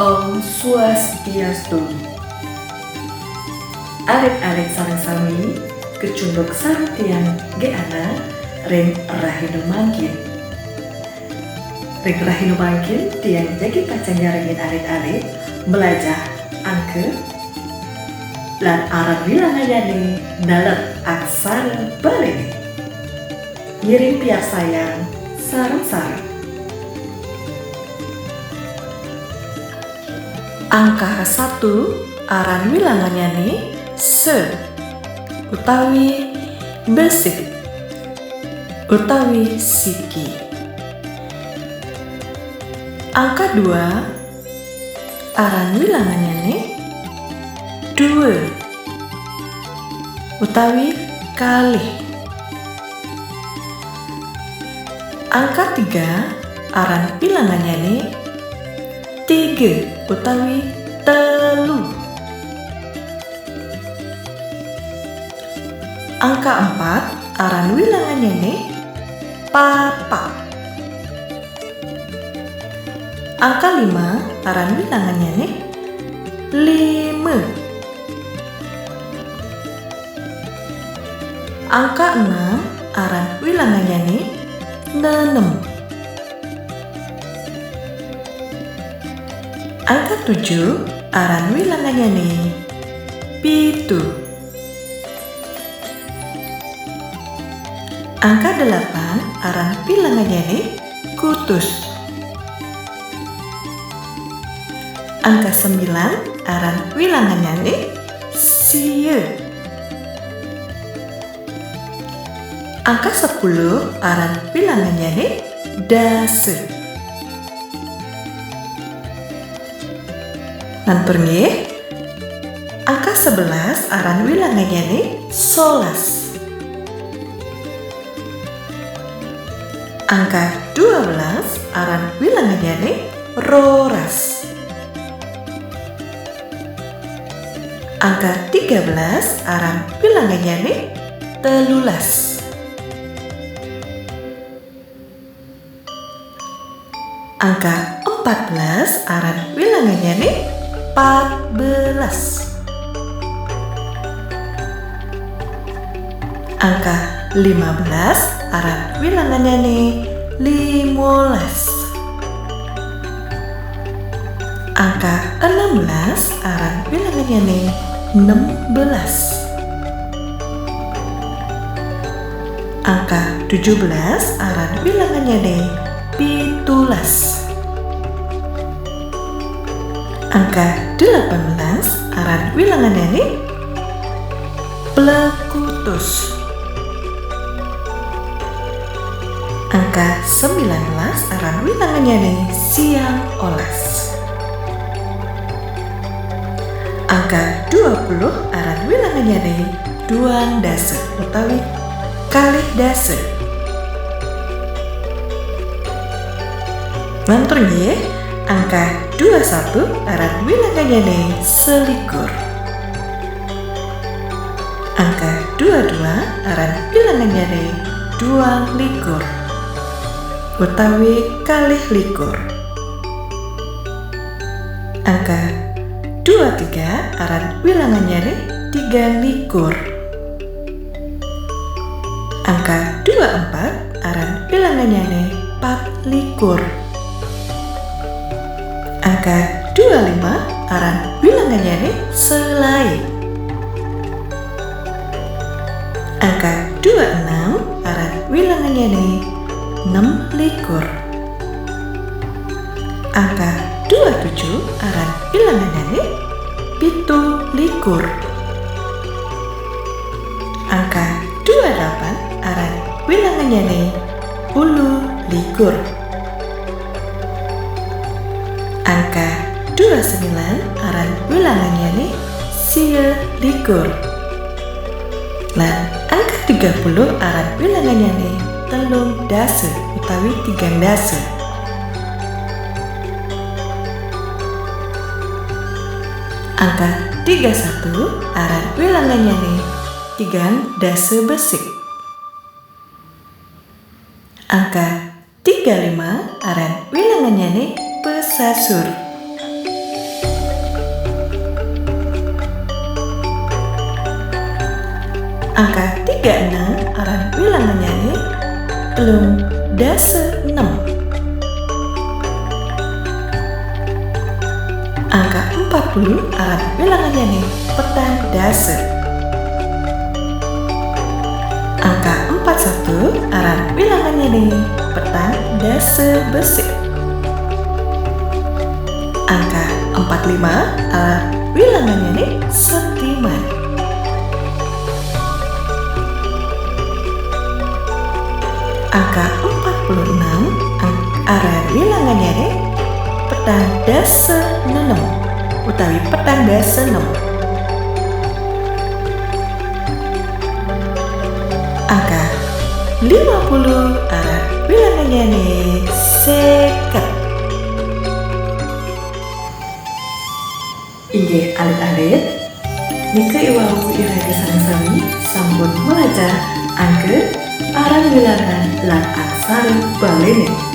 Om Swastiastu. Arit-arit sareng sami kecunduk sarutian geana ring rahinu mangkin. Ring rahinu mangkin tiang jagi pacanjarengin arit-arit belajar angke lan aran wilangayane dalam aksara Bali. Ngirim piar sayang sareng-sareng. Angka 1 aran wilanganyane se utawi besik utawi siki. Angka 2 aran wilanganyane dua utawi kalih. Angka 3 aran wilanganyane tiga utawi telu. Angka 4 aran wilanganyane papat. Angka 5 aran wilanganyane lima. Angka 6 aran wilanganyane 6. Angka 7 aran wilanganyane pitu. Angka 8 aran wilanganyane kutus. Angka 9 aran wilanganyane sia. Angka 10 aran wilanganyane dase. Nantur nggih, angka 11 aran wilanganyane solas. Angka 12 aran wilanganyane roras. Angka 13 aran wilanganyane telulas. Angka 14 aran wilanganyane 14. Angka 15 aran wilanganyane 15. Angka 16 aran wilanganyane 16. Angka 17 aran wilanganyane pitulas. Angka 18 aran wilanganyane plekutus. Angka 19 aran wilanganyane siang olas. Angka 20 aran wilanganyane duan dase utawi kalih dase. Mantur nggih, angka 21 aran wilanganyane selikur. Angka 22 aran wilanganyane 22 utawi kalih likur. Angka 23 aran wilanganyane 23. Angka 24 aran wilanganyane 24. Angka 25 aran wilanganyane selai. Angka 26 aran wilanganyane 26. Angka 27 aran wilanganyane 17. Angka 28 aran wilanganyane 10. Angka 29 aran wilanganyane sia likur. Lan angka 30 aran wilanganyane telung dase utawi tigang dase. Angka 31 aran wilanganyane tigang dase besik. Angka 35 aran wilanganyane pesasur. Angka 36 aran wilangannya nih telung dasa 6. Angka 40 aran wilangannya nih petang dasa. Angka 41 aran wilangannya nih petang dasa besik. Angka 45 aran wilangannya nih setiman. Angka 46 aran wilangannya nih petang dasa 6 utawi petang dasa 6. Angka 50 aran wilangannya nih seket. Inggih alit-alit, nika iwau iraga sareng-sareng sampun belajar angka aran wilangan lan aksara balene.